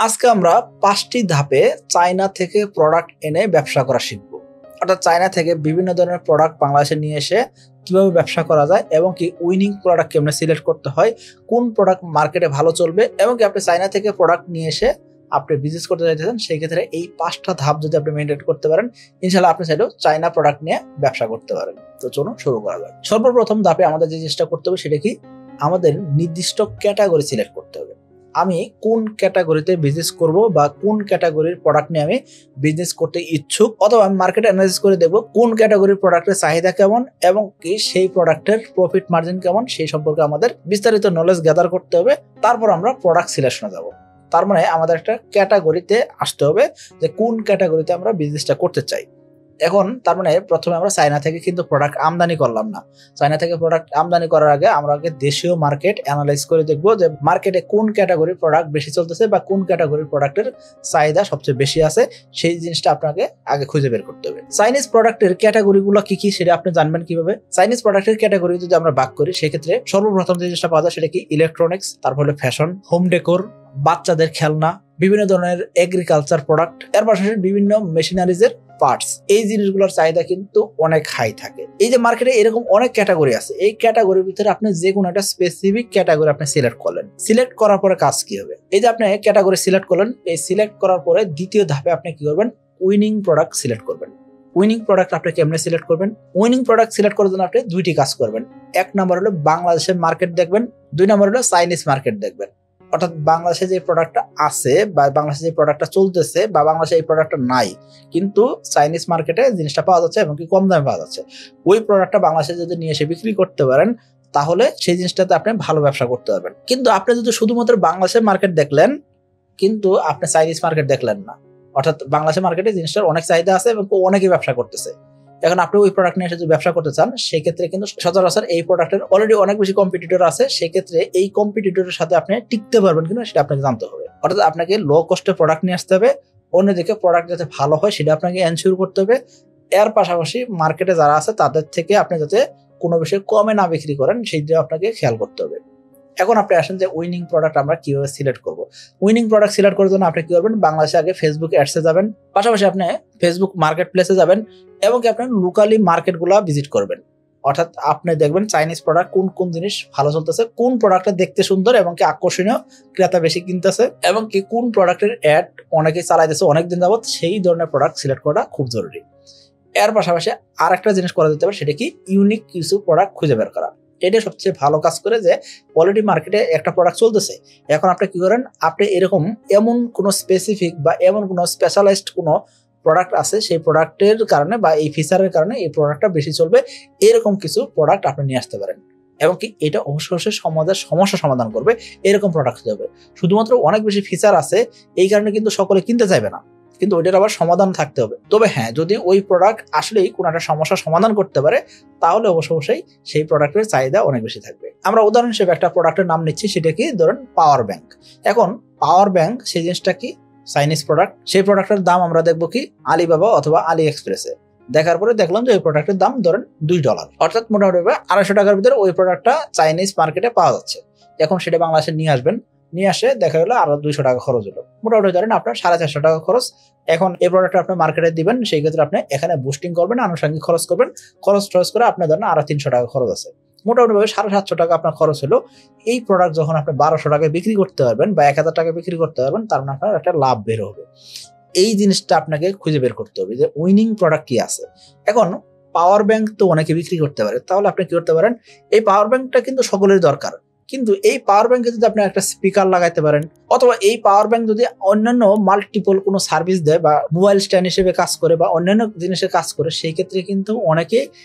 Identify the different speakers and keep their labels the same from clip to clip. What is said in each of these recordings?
Speaker 1: আজকে আমরা 5টি ধাপে চায়না থেকে প্রোডাক্ট এনে ব্যবসা করা শিখব। অর্থাৎ চায়না থেকে বিভিন্ন ধরনের প্রোডাক্ট বাংলাদেশে নিয়ে এসে কিভাবে ব্যবসা করা যায় এবং কি উইনিং প্রোডাক্ট কেমনে সিলেক্ট করতে হয়, কোন প্রোডাক্ট মার্কেটে ভালো চলবে এবং কি আপনি চায়না থেকে প্রোডাক্ট নিয়ে এসে আপনি বিজনেস করতে চাইতেছেন, সেই ক্ষেত্রে এই 5টা ধাপ যদি আপনি মেনটেন করতে পারেন, ইনশাআল্লাহ আপনি চাইলেও চায়না প্রোডাক্ট নিয়ে ব্যবসা করতে পারেন। তো চলুন শুরু করা যাক। সর্বপ্রথম ধাপে আমাদের যে জিনিসটা করতে হবে সেটা কি, আমাদের নির্দিষ্ট ক্যাটাগরি সিলেক্ট করতে হবে। আমি কোন ক্যাটাগরিতে বিজনেস করব বা কোন ক্যাটাগরির প্রোডাক্ট নিয়ে আমি বিজনেস করতে ইচ্ছুক, অথবা আমি মার্কেট অ্যানালাইসিস করে দেখব কোন ক্যাটাগরির প্রোডাক্টের চাহিদা কেমন এবং কি সেই প্রোডাক্টের প্রফিট মার্জিন কেমন, সেই সম্পর্কে আমাদের বিস্তারিত নলেজ গ্যাদার করতে হবে। তারপর আমরা প্রোডাক্ট সিলেকশনে যাব। তার মানে আমাদের একটা ক্যাটাগরিতে আসতে হবে যে কোন ক্যাটাগরিতে আমরা বিজনেসটা করতে চাই। এখন তার মানে প্রথমে আমরা চায়না থেকে কিন্তু প্রোডাক্ট আমদানি করলাম না। চায়না থেকে প্রোডাক্ট আমদানি করার আগে আমরা আগে দেশীয় মার্কেট অ্যানালাইজ করে দেখব যে মার্কেটে কোন ক্যাটাগরির প্রোডাক্ট বেশি চলতেছে বা কোন ক্যাটাগরির প্রোডাক্টের চাহিদা সবচেয়ে বেশি আছে, সেই জিনিসটা আপনাকে আগে খুঁজে বের করতে হবে। চাইনিজ প্রোডাক্টের ক্যাটাগরিগুলো কি কি সেটা আপনি জানবেন কিভাবে। চাইনিজ প্রোডাক্টের ক্যাটাগরি যদি আমরা ভাগ করি, সেক্ষেত্রে সর্বপ্রথম যে জিনিসটা পাওয়া যায় সেটা কি ইলেকট্রনিক্স, তারপরে ফ্যাশন, হোম ডেকোর, বাচ্চাদের খেলনা, বিভিন্ন ধরনের এগ্রিকালচার প্রোডাক্ট, এর পাশাপাশি বিভিন্ন মেশিনারিজের পার্টস। এই জিনিসগুলোর চাহিদা কিন্তু অনেক হাই থাকে। এই যে মার্কেটে এরকম অনেক ক্যাটাগরি আছে, এই ক্যাটাগরির ভিতরে আপনি যে কোনো একটা স্পেসিফিক ক্যাটাগরি আপনি সিলেক্ট করলেন। সিলেক্ট করার পরে কাজ কি হবে, এই যে আপনি ক্যাটাগরি সিলেক্ট করলেন, এই সিলেক্ট করার পরে দ্বিতীয় ধাপে আপনি কি করবেন, উইনিং প্রোডাক্ট সিলেক্ট করবেন। উইনিং প্রোডাক্ট আপনি কেমনে সিলেক্ট করবেন? উইনিং প্রোডাক্ট সিলেক্ট করার জন্য আপনি দুইটি কাজ করবেন। এক নম্বর হলো বাংলাদেশের মার্কেট দেখবেন, দুই নম্বর হলো চাইনিজ মার্কেট দেখবেন। অর্থাৎ বাংলাদেশে যে প্রোডাক্টটা আছে বা বাংলাদেশে যে প্রোডাক্টটা চলতেছে বা বাংলাদেশে এই প্রোডাক্টটা নাই, কিন্তু চাইনিজ মার্কেটে জিনিসটা পাওয়া যাচ্ছে এবং কি কম দামে পাওয়া যাচ্ছে, ওই প্রোডাক্টটা বাংলাদেশে যদি নিয়ে এসে বিক্রি করতে পারেন, তাহলে সেই জিনিসটাতে আপনি ভালো ব্যবসা করতে পারবেন। কিন্তু আপনি যদি শুধুমাত্র বাংলাদেশের মার্কেট দেখলেন কিন্তু আপনি চাইনিজ মার্কেট দেখলেন না, অর্থাৎ বাংলাদেশের মার্কেটে জিনিসটার অনেক চাহিদা আছে এবং অনেকেই ব্যবসা করতেছে, এখন আপনি ওই প্রোডাক্ট নিয়ে এসে যদি ব্যবসা করতে চান, সেক্ষেত্রে কিন্তু সচরাচর এই প্রোডাক্টের অলরেডি অনেক বেশি কম্পিটিটর আছে। সেক্ষেত্রে এই কম্পিটিটরের সাথে আপনি টিকতে পারবেন কিনা সেটা আপনাকে জানতে হবে। অর্থাৎ আপনাকে লো কস্টে প্রোডাক্ট নিয়ে আসতে হবে, অন্যদিকে প্রোডাক্ট যাতে ভালো হয় সেটা আপনাকে এনশিওর করতে হবে। এর পাশাপাশি মার্কেটে যারা আছে তাদের থেকে আপনি যাতে কোনো বিষয়ে কমে না বিক্রি করেন, সেইটা আপনাকে খেয়াল করতে হবে। এখন আপনি আসেন যে উইনিং প্রোডাক্ট আমরা কিভাবে সিলেক্ট করব। উইনিং প্রোডাক্ট সিলেক্ট করার জন্য আপনি কি করবেন, বাংলাদেশে আগে ফেসবুক অ্যাডসে যাবেন, পাশাপাশি আপনি ফেসবুক মার্কেট প্লেসে যাবেন এবং কি আপনি লোকালি মার্কেটগুলো ভিজিট করবেন। অর্থাৎ আপনি দেখবেন চাইনিজ প্রোডাক্ট কোন কোন জিনিস ভালো চলতেছে, কোন প্রোডাক্টটা দেখতে সুন্দর এবং কি আকর্ষণীয়, ক্রেতা বেশি কিনতেছে এবং কি কোন প্রোডাক্টের অ্যাড অনেকেই চালাইতেছে অনেকদিন যাবত, সেই ধরনের প্রোডাক্ট সিলেক্ট করা খুব জরুরি। এর পাশাপাশি আর একটা জিনিস করা যেতে পারে, সেটা কি ইউনিক কিছু প্রোডাক্ট খুঁজে বের করা। এটা সবচেয়ে ভালো কাজ করে যে অলরেডি মার্কেটে একটা প্রোডাক্ট চলতেছে, এখন আপনি কি করেন, আপনি এরকম এমন কোনো স্পেসিফিক বা এমন কোনো স্পেশালাইজড কোনো প্রোডাক্ট আছে, সেই প্রোডাক্টের কারণে বা এই ফিচারের কারণে এই প্রোডাক্টটা বেশি চলবে, এরকম কিছু প্রোডাক্ট আপনি নিয়ে আসতে পারেন এবং কি এটা অবশ্যই সমাজের সমস্যা সমাধান করবে, এরকম প্রোডাক্ট হতে হবে। শুধুমাত্র অনেক বেশি ফিচার আছে এই কারণে কিন্তু সকলে কিনতে চাইবে না, কিন্তু ওইটার আবার সমাধান থাকতে হবে। তবে হ্যাঁ, যদি ওই প্রোডাক্ট আসলেই কোনো একটা সমস্যার সমাধান করতে পারে, তাহলে অবশ্যই সেই প্রোডাক্টের চাহিদা অনেক বেশি থাকবে। আমরা উদাহরণ হিসেবে একটা প্রোডাক্টের নাম নিচ্ছি, সেটা কি ধরেন পাওয়ার ব্যাংক। এখন পাওয়ার ব্যাংক সেই জিনিসটা কি চাইনিজ প্রোডাক্ট, সেই প্রোডাক্টের দাম আমরা দেখবো কি আলিবাবা অথবা আলি এক্সপ্রেসে। দেখার পরে দেখলাম যে ওই প্রোডাক্টের দাম ধরেন $2, অর্থাৎ মোটামুটি 250 টাকার ভিতরে ওই প্রোডাক্টটা চাইনিজ মার্কেটে পাওয়া যাচ্ছে। এখন সেটা বাংলাদেশে নিয়ে আসবেন, নিয়ে আসে দেখা গেলো আরো 200 টাকা খরচ হলো, মোটামুটি ধরেন আপনার 450 টাকা খরচ। এখন এই প্রোডাক্টটা আপনি মার্কেটে দিবেন, সেই ক্ষেত্রে আপনি এখানে বুস্টিং করবেন, আনুষঙ্গিক খরচ করবেন, খরচ করে আপনার ধরেন আরো 300 টাকা খরচ আছে, মোটামুটি 750 টাকা আপনার খরচ হলো। এই প্রোডাক্ট যখন আপনি 1200 টাকায় বিক্রি করতে পারবেন বা 1000 টাকায় বিক্রি করতে পারবেন, তার মানে আপনার একটা লাভ বের হবে। এই জিনিসটা আপনাকে খুঁজে বের করতে হবে যে উইনিং প্রোডাক্ট কি আছে। এখন পাওয়ার ব্যাংক তো অনেকে বিক্রি করতে পারে, তাহলে আপনি কি করতে পারেন, এই পাওয়ার ব্যাংকটা কিন্তু সকলের দরকার, কিন্তু এই পাওয়ার ব্যাংকে যদি আপনি একটা স্পিকার লাগাইতে পারেন, অথবা এই পাওয়ার ব্যাংক যদি অন্যান্য মাল্টিপল কোনো সার্ভিস দেয় বা মোবাইল স্ট্যান্ড হিসেবে কাজ করে বা অন্যান্য জিনিসের কাজ করে, সেই ক্ষেত্রে কিন্তু অনেকে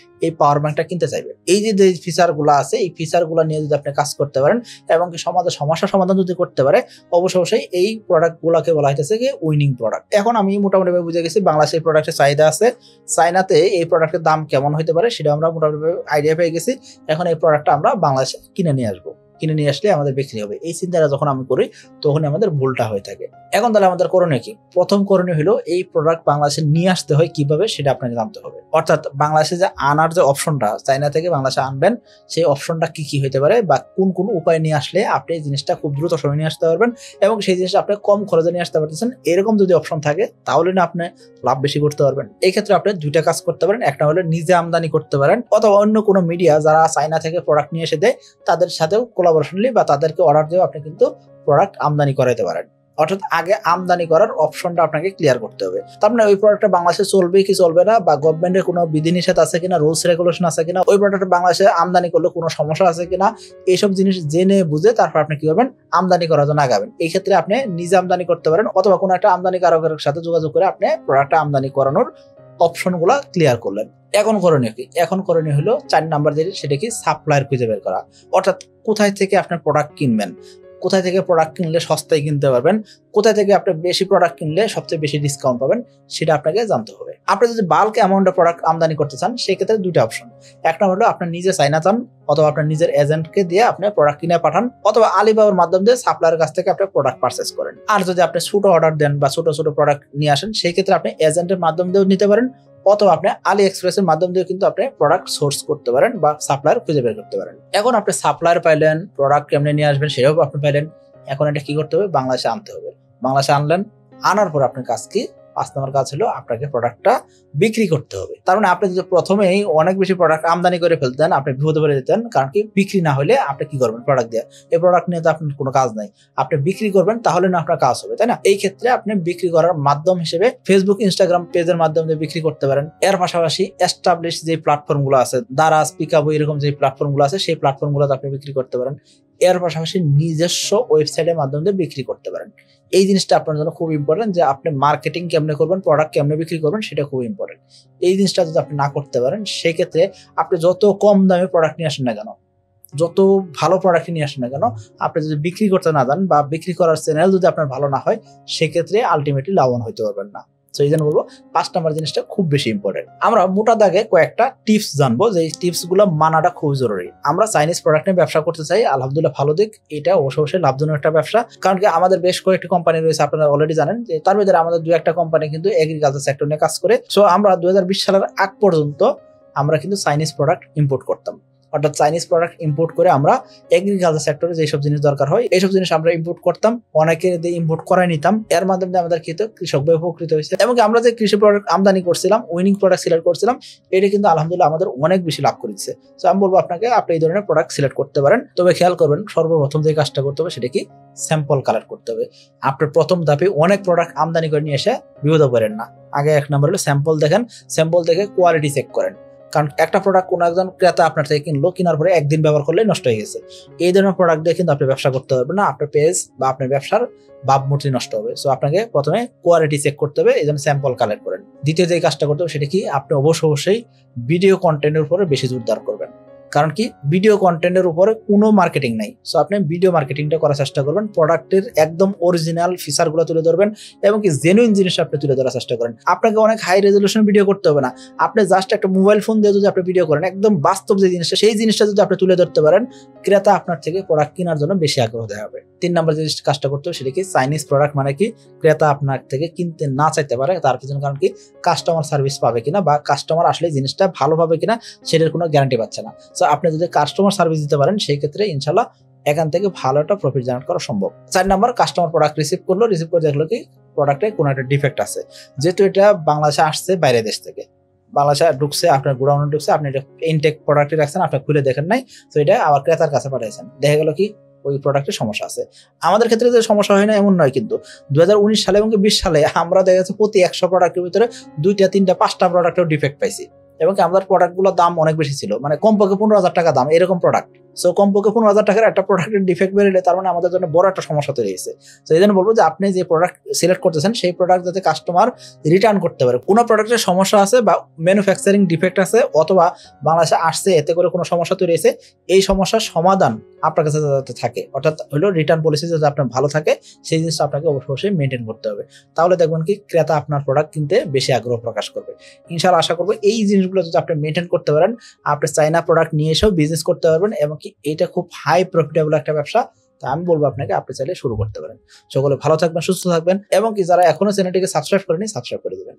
Speaker 1: এই পাওয়ার ব্যাংকটা কিনতে চাইবে। এই যে ফিচারগুলো আছে, এই ফিচারগুলো নিয়ে যদি আপনি কাজ করতে পারেন এবং কি সমাজের সমস্যা সমাধান যদি করতে পারে, অবশ্যই এই প্রোডাক্টগুলোকে বলা হইতেছে কি উইনিং প্রোডাক্ট। এখন আমি মোটামুটি বুঝে গেছি বাংলাদেশে এই প্রোডাক্টের চাহিদা আছে, চায়নাতে এই প্রোডাক্টের দাম কেমন হতে পারে সেটা আমরা মোটামুটি আইডিয়া পেয়ে গেছি। এখন এই প্রোডাক্টটা আমরা বাংলাদেশে কিনে নিয়ে আসবো, কিনে নিয়ে আসলে আমাদের বিক্রি হবে। এই চিন্তাটা যখন আমি করি তখনই আমাদের ভুলটা হয়ে থাকে। এখন তাহলে আমাদের করণীয় কি? প্রথম করণীয় হলো এই প্রোডাক্ট বাংলাদেশে নিয়ে আসতে হয় কিভাবে সেটা আপনাকে জানতে হবে। অর্থাৎ বাংলাদেশে যে আনার যে অপশনটা, চায়না থেকে বাংলাদেশে আনবেন সেই অপশনটা কি কি হতে পারে বা কোন কোন উপায় নিয়ে আসলে আপনি এই জিনিসটা খুব দ্রুত সময় নিয়ে আসতে পারবেন এবং সেই জিনিসটা আপনি কম খরচে নিয়ে আসতে পারতেছেন, এরকম যদি অপশন থাকে তাহলে না আপনি লাভ বেশি করতে পারবেন। এই ক্ষেত্রে আপনি দুইটা কাজ করতে পারেন, একটা হলো নিজে আমদানি করতে পারেন অথবা অন্য কোনো মিডিয়া যারা চায়না থেকে প্রোডাক্ট নিয়ে এসে দেয় তাদের সাথেও কোলাবোরেশনলি বা তাদেরকে অর্ডার দিয়ে আপনি কিন্তু প্রোডাক্ট আমদানি করাইতে পারেন। অর্থাৎ আগে আমদানি করার অপশনটা আপনাকে ক্লিয়ার করতে হবে। তার মানে ওই প্রোডাক্টটা বাংলাদেশে চলবে কি চলবে না, বা গভর্নমেন্টের কোনো বিধিনিষেধ আছে কিনা, রুলস রেগুলেশন আছে কিনা, ওই প্রোডাক্টটা বাংলাদেশে আমদানি করলে কোনো সমস্যা আছে কিনা, এইসব জিনিস জেনে বুঝে তারপর আপনি কি করবেন, আমদানি করার জন্য আগাবেন। এই ক্ষেত্রে আপনি নিজে আমদানি করতে পারেন অথবা কোনো একটা আমদানিকারকের সাথে যোগাযোগ করে আপনি প্রোডাক্টটা আমদানি করানোর অপশনগুলো ক্লিয়ার করলেন। এখন করণীয় কি? এখন করণীয় হলো 4 নাম্বার যেটা, সেটা কি সাপ্লায়ার খুঁজে বের করা। অর্থাৎ কোথায় থেকে আপনার প্রোডাক্ট কিনবেন, কোথায় থেকে প্রোডাক্ট কিনলে সস্তায় কিনতে পারবেন, কোথায় থেকে আপনি বেশি প্রোডাক্ট কিনলে সবচেয়ে বেশি ডিসকাউন্ট পাবেন সেটা আপনাকে জানতে হবে। আপনি যদি বাল্ক অ্যামাউন্টের প্রোডাক্ট আমদানি করতে চান সেক্ষেত্রে দুইটা অপশন, একটা হলো আপনার নিজে চায়না চান অথবা আপনার নিজের এজেন্টকে দিয়ে আপনি প্রোডাক্ট কিনে পাঠান অথবা আলিবাবার মাধ্যম দিয়ে সাপ্লায়ারের কাছ থেকে আপনি প্রোডাক্ট পারচেস করেন। আর যদি আপনি ছোট অর্ডার দেন বা ছোট ছোট প্রোডাক্ট নিয়ে আসেন সেই ক্ষেত্রে আপনি এজেন্টের মাধ্যম দিয়েও নিতে পারেন অথবা আপনি আলি এক্সপ্রেসের মাধ্যম দিয়ে কিন্তু আপনি প্রোডাক্ট সোর্স করতে পারেন বা সাপ্লায়ার খুঁজে বের করতে পারেন। এখন আপনি সাপ্লায়ার পাইলেন, প্রোডাক্ট কেমনে নিয়ে আসবেন সেটাও আপনি পাইলেন। এখন এটা কি করতে হবে, বাংলাদেশে আনতে হবে। বাংলাদেশে আনলেন, আনার পর আপনার কাজ কি? 5 নম্বর কাজ হলো আপনাকে প্রোডাক্টটা বিক্রি করতে হবে। তার মানে আপনি যদি প্রথমেই অনেক বেশি প্রোডাক্ট আমদানি করে ফেলতেন আপনি বিপদে পড়ে যেতেন, কারণ কি বিক্রি না হলে আপনি কি করবেন প্রোডাক্ট দিয়ে, এই প্রোডাক্ট নিয়ে তো আপনার কোনো কাজ নাই, আপনি বিক্রি করবেন তাহলে না আপনার কাজ হবে, তাই না? এই ক্ষেত্রে আপনি বিক্রি করার মাধ্যম হিসেবে ফেসবুক ইনস্টাগ্রাম পেজের মাধ্যমে বিক্রি করতে পারেন। এর পাশাপাশি এস্টাবলিশ যে প্ল্যাটফর্মগুলো আছে, দারাজ, পিকাবু, এরকম যে প্ল্যাটফর্মগুলো আছে সেই প্ল্যাটফর্মগুলোতে আপনি বিক্রি করতে পারেন। এর পাশাপাশি নিজস্ব ওয়েবসাইটের মাধ্যমে বিক্রি করতে পারেন। এই জিনিসটা আপনার জন্য খুব ইম্পর্টেন্ট যে আপনি মার্কেটিং কেমনে করবেন, প্রোডাক্ট কেমনে বিক্রি করবেন সেটা খুব ইম্পর্টেন্ট। এই জিনিসটা যদি আপনি না করতে পারেন সেক্ষেত্রে আপনি যত কম দামে প্রোডাক্ট নিয়ে আসেন না কেন, যত ভালো প্রোডাক্ট নিয়ে আসেন না কেন, আপনি যদি বিক্রি করতে না জানেন বা বিক্রি করার চ্যানেল যদি আপনার ভালো না হয় সেক্ষেত্রে আলটিমেটলি লাভবান হইতে পারবেন না। তো এই জন্য বলবো 5 নম্বর জিনিসটা খুব বেশি ইম্পর্টেন্ট। আমরা মোটা দাগে কয়েকটা টিপস জানবো যে টিপস গুলো মানাটা খুব জরুরি। আমরা চাইনিজ প্রোডাক্ট নিয়ে ব্যবসা করতে চাই, আলহামদুলিল্লাহ ভালো দিক, এটা অবশ্যই লাভজনক একটা ব্যবসা। কারণ কি আমাদের বেশ কয়েকটি কোম্পানি রয়েছে, আপনারা অলরেডি জানেন যে তার ভিতরে আমাদের 2-1টা কোম্পানি কিন্তু এগ্রিকালচার সেক্টর নিয়ে কাজ করে। সো আমরা 2020 সালের আগ পর্যন্ত আমরা কিন্তু চাইনিজ প্রোডাক্ট ইম্পোর্ট করতাম। অর্থাৎ চাইনিজ প্রোডাক্ট ইম্পোর্ট করে আমরা এগ্রিকালচার সেক্টরে যেসব জিনিস দরকার হয় এইসব জিনিস আমরা ইম্পোর্ট করতাম, অনেকে দিয়ে ইম্পোর্ট করাই নিতাম। এর মাধ্যমে আমাদের কিন্তু কৃষক উপকৃত হয়েছে এবং আমরা যে কৃষি প্রোডাক্ট আমদানি করছিলাম, উইনিং প্রোডাক্ট সিলেক্ট করছিলাম, এটা কিন্তু আলহামদুলিল্লাহ আমাদের অনেক বেশি লাভ করেছে। তো আমি বলবো আপনাকে আপনি এই ধরনের প্রোডাক্ট সিলেক্ট করতে পারেন। তবে খেয়াল করবেন সর্বপ্রথম যে কাজটা করতে হবে সেটা কি, স্যাম্পল কালেক্ট করতে হবে। আপনার প্রথম ধাপে অনেক প্রোডাক্ট আমদানি করে নিয়ে এসে বিপদে পড়েন না। আগে 1 নম্বর হলো স্যাম্পল দেখেন, স্যাম্পল দেখে কোয়ালিটি চেক করেন। কারণ একটা প্রোডাক্ট কোনো একজন ক্রেতা আপনার থেকে কিনলো, কেনার পরে একদিন ব্যবহার করলে নষ্ট হয়ে গেছে, এই ধরনের প্রোডাক্ট দিয়ে কিন্তু আপনি ব্যবসা করতে পারবেন না, আপনার পেজ বা আপনার ব্যবসার ভাবমূর্তি নষ্ট হবে। সো আপনাকে প্রথমে কোয়ালিটি চেক করতে হবে, এই জন্য স্যাম্পল কালেক্ট করেন। দ্বিতীয় যে কাজটা করতে হবে সেটা কি, আপনি অবশ্যই ভিডিও কন্টেন্টের উপরে বেশি জোরদার করবেন। কারণ কি ভিডিও কন্টেন্টের উপরে কোনো মার্কেটিং নাই। সো আপনি ভিডিও মার্কেটিংটা করার চেষ্টা করবেন, প্রোডাক্টের একদম অরিজিনাল ফিচারগুলো তুলে ধরবেন এবং কি জেনুইন জিনিস আপনি তুলে ধরার চেষ্টা করেন। আপনাকে অনেক হাই রেজলিউশন ভিডিও করতে হবে না, আপনি জাস্ট একটা মোবাইল ফোন দিয়ে যদি আপনি ভিডিও করেন, একদম বাস্তব যে জিনিসটা সেই জিনিসটা যদি আপনি তুলে ধরতে পারেন, ক্রেতা আপনার থেকে প্রোডাক্ট কেনার জন্য বেশি আগ্রহ দেখাবে। 3 নম্বর যে কাজটা করতে হবে সেটা কি, চাইনিজ প্রোডাক্ট মানে কি ক্রেতা আপনার থেকে কিনতে না চাইতে পারে তার পিছনে কারণ কি, কাস্টমার সার্ভিস পাবে কিনা বা কাস্টমার আসলে জিনিসটা ভালো পাবে কিনা সেটার কোনো গ্যারান্টি পাচ্ছে না। সো আপনি যদি কাস্টমার সার্ভিস দিতে পারেন সেই ক্ষেত্রে ইনশাল্লাহ এখান থেকে ভালো একটা প্রফিট জেনারেট করা সম্ভব। 4 নম্বর, কাস্টমার প্রোডাক্ট রিসিভ করলো, রিসিভ করে দেখলো কি প্রোডাক্টে কোনো একটা ডিফেক্ট আছে। যেহেতু এটা বাংলাদেশে আসছে বাইরের দেশ থেকে, বাংলাদেশে ঢুকছে, আপনার গোডাউনে ঢুকছে, আপনি এটা ইনটেক প্রোডাক্টে রাখছেন, আপনি খুলে দেখেন নাই, তো এটা আবার ক্রেতার কাছে পাঠাইছেন, দেখা গেল কি ওই প্রোডাক্টের সমস্যা আছে। আমাদের ক্ষেত্রে যে সমস্যা হয় না এমন নয়, কিন্তু 2019 সালে এবং 20 সালে আমরা দেখা যাচ্ছে প্রতি 100 প্রোডাক্টের ভিতরে 2টা 3টা 5টা প্রোডাক্টের ডিফেক্ট পাইছি এবং আমাদের প্রোডাক্টগুলোর দাম অনেক বেশি ছিল, মানে কমপক্ষে 15,000 টাকা দাম এরকম প্রোডাক্ট। সো কমপক্ষে 15,000 টাকার একটা প্রোডাক্টের ডিফেক্ট বেরোলে তার মানে আমাদের জন্য বড় একটা সমস্যা তৈরি হয়েছে। তো এই জন্য বলবো যে আপনি যে প্রোডাক্ট সিলেক্ট করতেছেন সেই প্রোডাক্ট যাতে কাস্টমার রিটার্ন করতে পারে। কোনো প্রোডাক্টের সমস্যা আছে বা ম্যানুফ্যাকচারিং ডিফেক্ট আছে অথবা বাংলাদেশে আসছে এতে করে কোনো সমস্যা তৈরি হয়েছে, এই সমস্যার সমাধান আপনার কাছে যাতে থাকে, অর্থাৎ হলো রিটার্ন পলিসি যাতে আপনার ভালো থাকে, সেই জিনিসটা আপনাকে অবশ্যই মেনটেন করতে হবে। তাহলে দেখবেন কি ক্রেতা আপনার প্রোডাক্ট কিনতে বেশি আগ্রহ প্রকাশ করবে। ইনশাআল্লাহ আশা করবো এই জিনিসগুলো যদি আপনি মেনটেন করতে পারেন, আপনি চাইনা প্রোডাক্ট নিয়ে এসেও বিজনেস করতে পারবেন এবং কি এটা খুব হাই প্রফিটেবল একটা ব্যবসা তা আমি বলবো আপনাকে, আপনি চাইলে শুরু করতে পারেন। সকলে ভালো থাকবেন, সুস্থ থাকবেন, এবং কি যারা এখনো চ্যানেলটিকে সাবস্ক্রাইব করেনি সাবস্ক্রাইব করে দিবেন।